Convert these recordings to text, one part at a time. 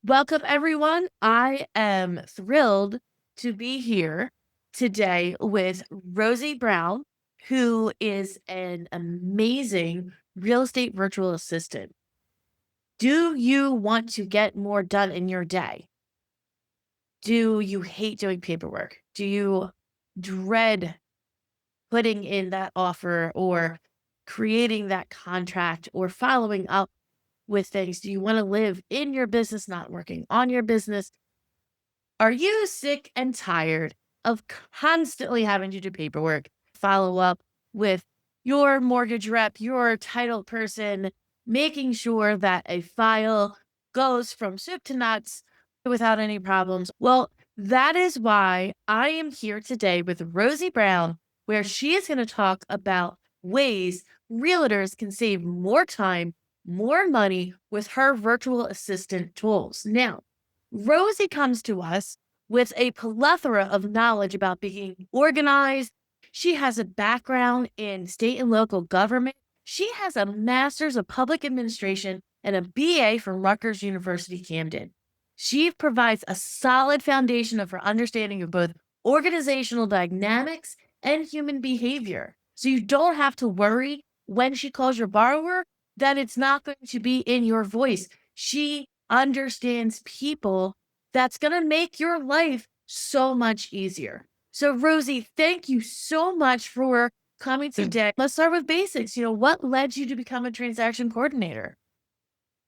Welcome, everyone. I am thrilled to be here today with Rosie Brown, who is an amazing real estate virtual assistant. Do you want to get more done in your day? Do you hate doing paperwork? Do you dread putting in that offer or creating that contract or following up with things? Do you want to live in your business, not working on your business? Are you sick and tired of constantly having to do paperwork, follow up with your mortgage rep, your title person, making sure that a file goes from soup to nuts without any problems? Well, that is why I am here today with Rosie Brown, where she is going to talk about ways realtors can save more time, more money with her virtual assistant tools. Now, Rosie comes to us with a plethora of knowledge about being organized. She has a background in state and local government. She has a master's of public administration and a BA from Rutgers University Camden. She provides a solid foundation of her understanding of both organizational dynamics and human behavior. So you don't have to worry when she calls your borrower that it's not going to be in your voice. She understands people. That's going to make your life so much easier. So, Rosie, thank you so much for coming today. Let's start with basics. What led you to become a transaction coordinator?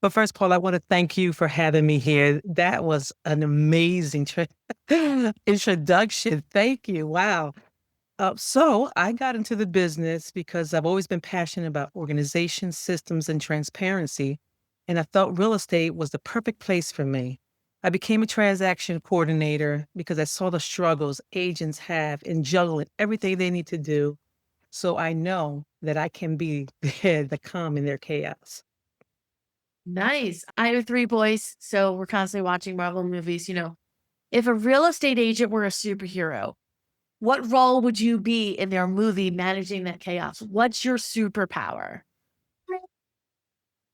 But first, Paul, I want to thank you for having me here. That was an amazing introduction. Thank you. Wow. So I got into the business because I've always been passionate about organization, systems, and transparency. And I felt real estate was the perfect place for me. I became a transaction coordinator because I saw the struggles agents have in juggling everything they need to do. So I know that I can be the calm in their chaos. Nice. I have three boys, so we're constantly watching Marvel movies. If a real estate agent were a superhero, what role would you be in their movie managing that chaos? What's your superpower?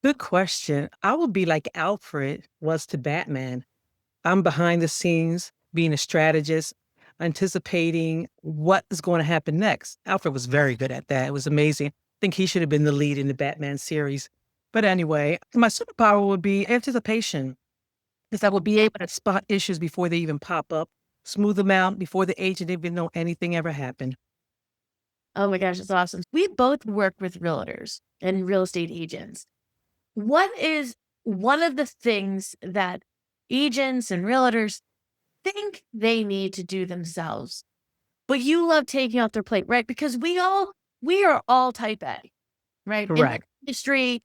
Good question. I would be like Alfred was to Batman. I'm behind the scenes, being a strategist, anticipating what is going to happen next. Alfred was very good at that. It was amazing. I think he should have been the lead in the Batman series. But anyway, my superpower would be anticipation, because I would be able to spot issues before they even pop up, smooth them out before the agent even know anything ever happened. Oh my gosh, that's awesome. We both work with realtors and real estate agents. What is one of the things that agents and realtors think they need to do themselves, but you love taking off their plate, right? Because we are all type A, right? In the Correct. industry,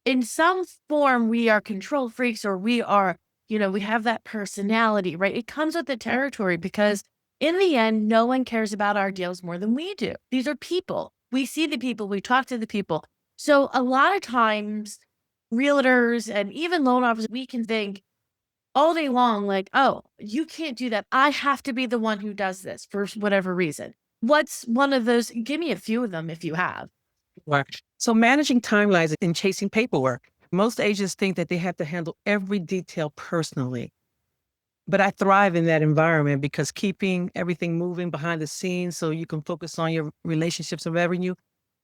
in some form, we are control freaks or we have that personality, right? It comes with the territory because in the end, no one cares about our deals more than we do. These are people. We see the people, we talk to the people. So a lot of times, realtors and even loan officers, we can think all day long, like, oh, you can't do that. I have to be the one who does this for whatever reason. What's one of those? Give me a few of them if you have. Right. So managing timelines and chasing paperwork. Most agents think that they have to handle every detail personally. But I thrive in that environment because keeping everything moving behind the scenes so you can focus on your relationships and revenue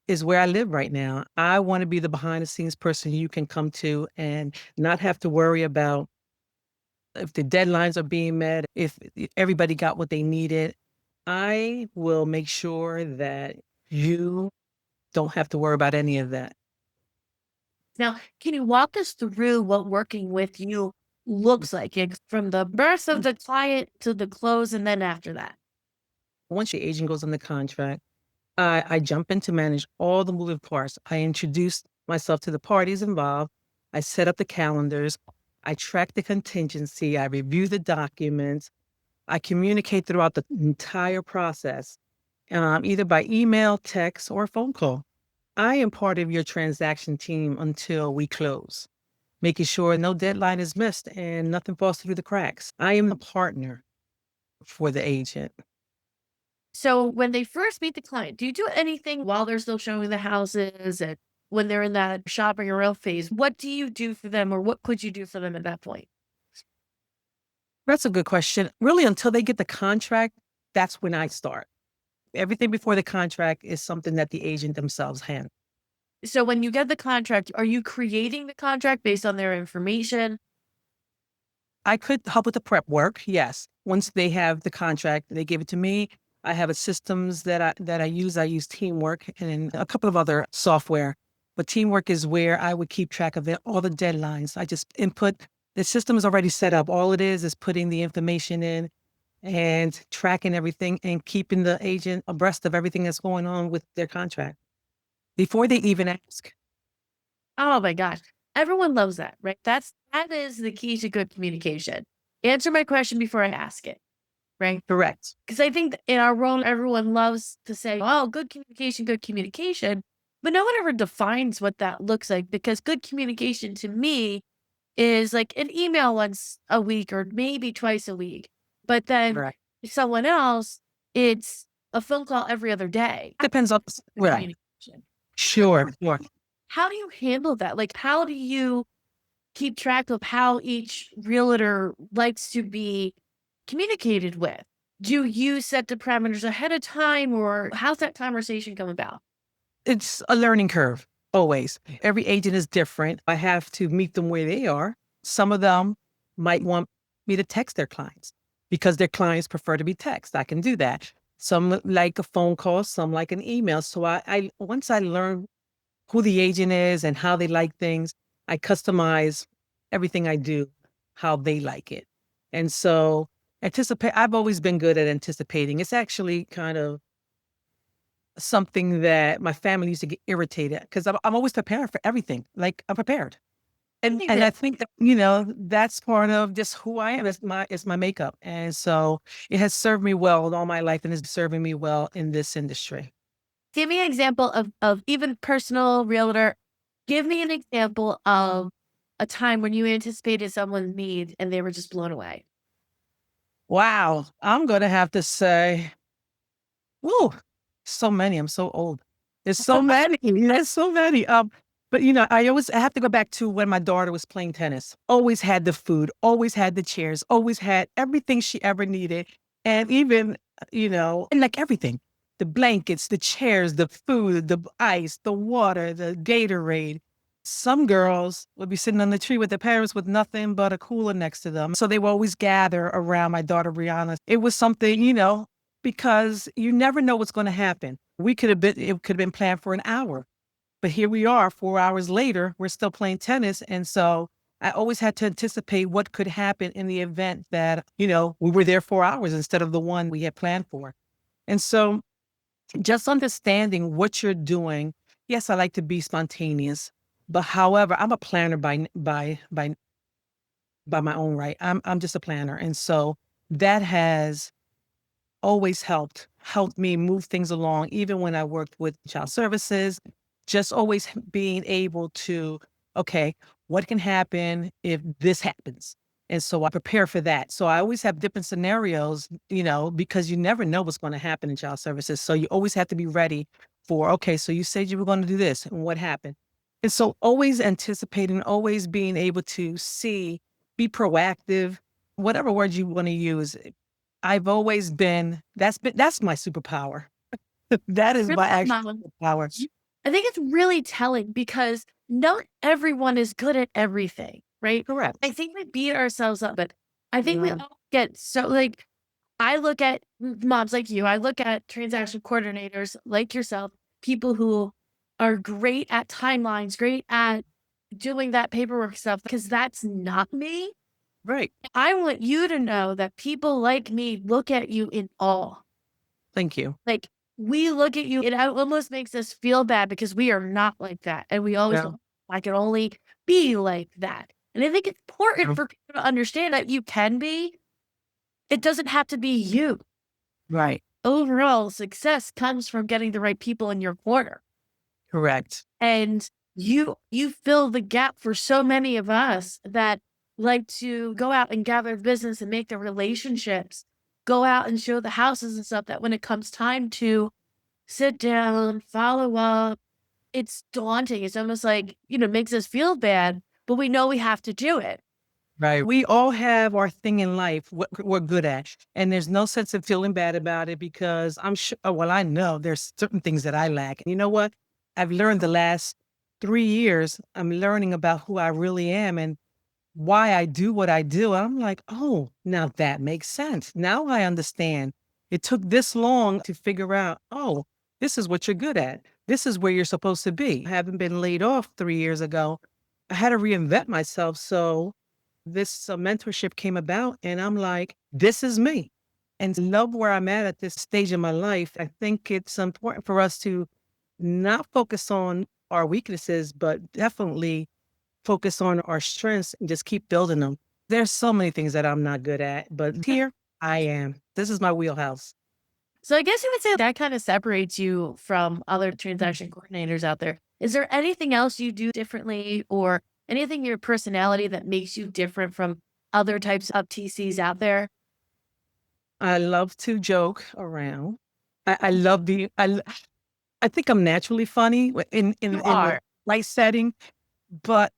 is where I live right now. I want to be the behind the scenes person you can come to and not have to worry about if the deadlines are being met, if everybody got what they needed. I will make sure that you don't have to worry about any of that. Now, can you walk us through what working with you looks like from the birth of the client to the close and then after that? Once your agent goes on the contract, I jump in to manage all the moving parts. I introduce myself to the parties involved. I set up the calendars. I track the contingency. I review the documents. I communicate throughout the entire process, either by email, text, or phone call. I am part of your transaction team until we close, making sure no deadline is missed and nothing falls through the cracks. I am the partner for the agent. So when they first meet the client, do you do anything while they're still showing the houses and when they're in that shopping around phase? What do you do for them or what could you do for them at that point? That's a good question. Really, until they get the contract, that's when I start. Everything before the contract is something that the agent themselves handle. So when you get the contract, are you creating the contract based on their information? I could help with the prep work, yes. Once they have the contract, they give it to me. I have a systems that I use. I use Teamwork and a couple of other software. But Teamwork is where I would keep track of it, all the deadlines. I just input. The system is already set up. All it is putting the information in and tracking everything and keeping the agent abreast of everything that's going on with their contract before they even ask. Oh my gosh. Everyone loves that, right? That is the key to good communication. Answer my question before I ask it, right? Correct. Because I think that in our world, everyone loves to say, oh, good communication. But no one ever defines what that looks like because good communication to me is like an email once a week or maybe twice a week. But then Right. someone else, it's a phone call every other day. Depends on Good right. communication. Sure. Sure. How do you handle that? Like, how do you keep track of how each realtor likes to be communicated with? Do you set the parameters ahead of time or how's that conversation come about? It's a learning curve, always. Every agent is different. I have to meet them where they are. Some of them might want me to text their clients because their clients prefer to be text. I can do that. Some like a phone call, some like an email. So I once I learn who the agent is and how they like things, I customize everything I do how they like it. And so I've always been good at anticipating. It's actually kind of something that my family used to get irritated because I'm always prepared for everything. Like I'm prepared. I think And that I think that, that's part of just who I am. It's my makeup. And so it has served me well all my life and is serving me well in this industry. give me an example of even personal realtor. Give me an example of a time when you anticipated someone's need and they were just blown away. Wow. I'm gonna have to say, whoa, so many. I'm so old. There's so many. There's so many. But I have to go back to when my daughter was playing tennis. Always had the food, always had the chairs, always had everything she ever needed. And even, and like everything. The blankets, the chairs, the food, the ice, the water, the Gatorade. Some girls would be sitting on the tree with their parents with nothing but a cooler next to them. So they would always gather around my daughter Brianna. It was something, because you never know what's going to happen. It could have been planned for an hour, but here we are 4 hours later, we're still playing tennis. And so I always had to anticipate what could happen in the event that, we were there 4 hours instead of the one we had planned for. And so just understanding what you're doing. Yes, I like to be spontaneous, but however, I'm a planner by my own right. I'm just a planner. And so that has always helped me move things along, even when I worked with child services, just always being able to, okay, what can happen if this happens? And so I prepare for that. So I always have different scenarios, because you never know what's going to happen in child services. So you always have to be ready for, okay, so you said you were going to do this and what happened? And so always anticipating, always being able to be proactive, whatever word you want to use. I've always that's my superpower. That is Really my actual phenomenal. superpower. I think it's really telling because not everyone is good at everything, right? Correct. I think we beat ourselves up, but I think we Yeah. all get so like I look at moms like you, I look at transaction coordinators like yourself, people who are great at timelines, great at doing that paperwork stuff because that's not me. Right. I want you to know that people like me look at you in awe. Thank you. Like, we look at you, it almost makes us feel bad because we are not like that, and we always Yeah. go, "I can only be like that." And I think it's important Yeah. for people to understand that you can be. It doesn't have to be you. Right. Overall success comes from getting the right people in your corner, Correct. and you fill the gap for so many of us that like to go out and gather business and make the relationships, go out and show the houses and stuff that when it comes time to sit down, follow up. It's daunting. It's almost like, makes us feel bad, but we know we have to do it. Right. We all have our thing in life, what we're good at. And there's no sense of feeling bad about it because I'm sure, well, I know there's certain things that I lack. And you know what? I've learned the last 3 years, I'm learning about who I really am and why I do what I do. I'm like, oh, now that makes sense. Now I understand. It took this long to figure out, oh, this is what you're good at. This is where you're supposed to be. Having been laid off 3 years ago, I had to reinvent myself. So this mentorship came about, and I'm like, this is me. And love where I'm at this stage in my life. I think it's important for us to not focus on our weaknesses, but definitely focus on our strengths and just keep building them. There's so many things that I'm not good at, but here I am. This is my wheelhouse. So I guess you would say that kind of separates you from other transaction coordinators out there. Is there anything else you do differently or anything in your personality that makes you different from other types of TCs out there? I love to joke around. I love I think I'm naturally funny You in the are. right setting, but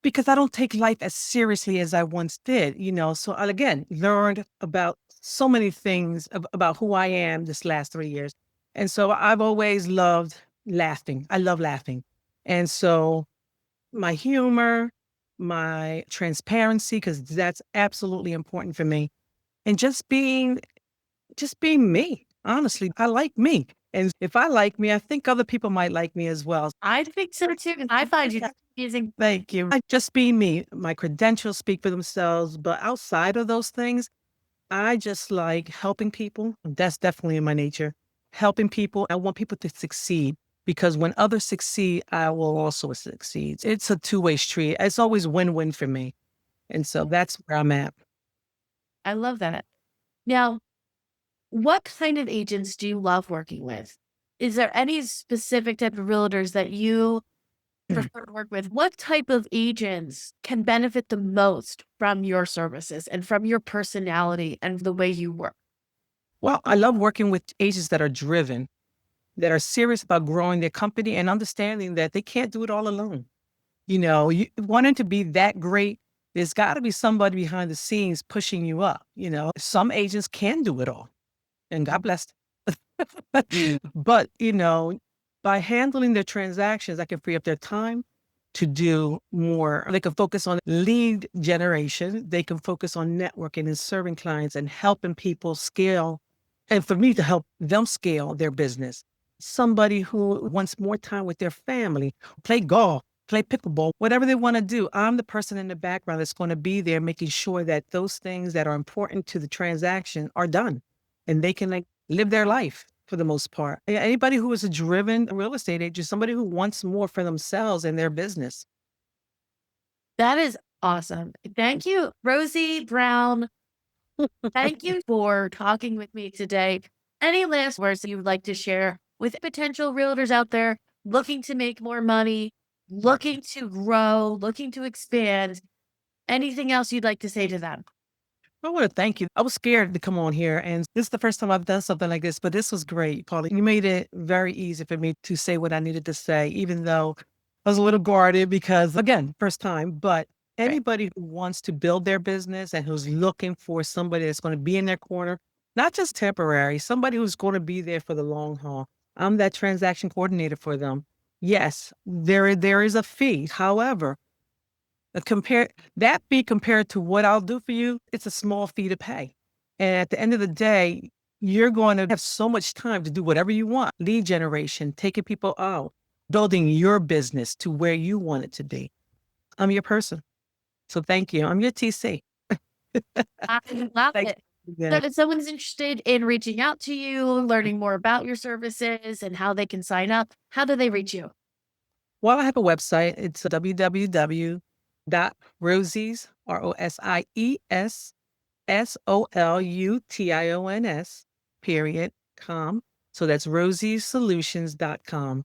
because I don't take life as seriously as I once did, So I again learned about so many things about who I am this last 3 years. And so I've always loved laughing. I love laughing. And so my humor, my transparency, because that's absolutely important for me. And just being me. Honestly, I like me. And if I like me, I think other people might like me as well. I think so too. And I find you using. Thank you. I just be me. My credentials speak for themselves, but outside of those things, I just like helping people. That's definitely in my nature. Helping people. I want people to succeed because when others succeed, I will also succeed. It's a two-way street. It's always win-win for me. And so that's where I'm at. I love that. Now, what kind of agents do you love working with? Is there any specific type of realtors that you prefer to work with? What type of agents can benefit the most from your services and from your personality and the way you work? Well, I love working with agents that are driven, that are serious about growing their company and understanding that they can't do it all alone. You wanting to be that great, there's got to be somebody behind the scenes pushing you up. Some agents can do it all, and God bless. But by handling their transactions, I can free up their time to do more. They can focus on lead generation. They can focus on networking and serving clients and helping people scale. And for me to help them scale their business. Somebody who wants more time with their family, play golf, play pickleball, whatever they want to do. I'm the person in the background that's going to be there making sure that those things that are important to the transaction are done and they can like live their life for the most part. Anybody who is a driven real estate agent, somebody who wants more for themselves and their business. That is awesome. Thank you, Rosie Brown. Thank you for talking with me today. Any last words that you would like to share with potential realtors out there looking to make more money, looking to grow, looking to expand? Anything else you'd like to say to them? I want to thank you. I was scared to come on here, and this is the first time I've done something like this, but this was great, Paulie. You made it very easy for me to say what I needed to say, even though I was a little guarded because, again, first time. But Right. anybody who wants to build their business and who's looking for somebody that's going to be in their corner, not just temporary, somebody who's going to be there for the long haul. I'm that transaction coordinator for them. Yes, there is a fee. However, compare that fee compared to what I'll do for you, it's a small fee to pay. And at the end of the day, you're going to have so much time to do whatever you want. Lead generation, taking people out, building your business to where you want it to be. I'm your person. So thank you. I'm your TC. I love Thanks it. So again. if someone's interested in reaching out to you, learning more about your services and how they can sign up, how do they reach you? Well, I have a website. It's www.rosies, ROSIES period com. So that's rosiesolutions.com.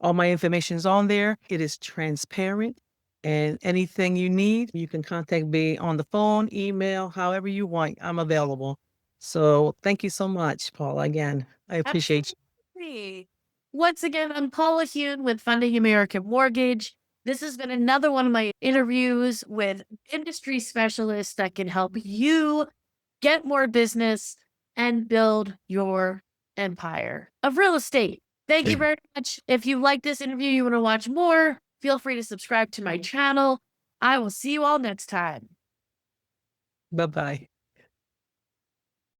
All my information is on there. It is transparent. And anything you need, you can contact me on the phone, email, however you want. I'm available. So thank you so much, Paul. Again, I appreciate you. Absolutely. Once again, I'm Paula Hune with Funding American Mortgage. This has been another one of my interviews with industry specialists that can help you get more business and build your empire of real estate. Thank you very much. If you like this interview, you want to watch more, feel free to subscribe to my channel. I will see you all next time. Bye bye.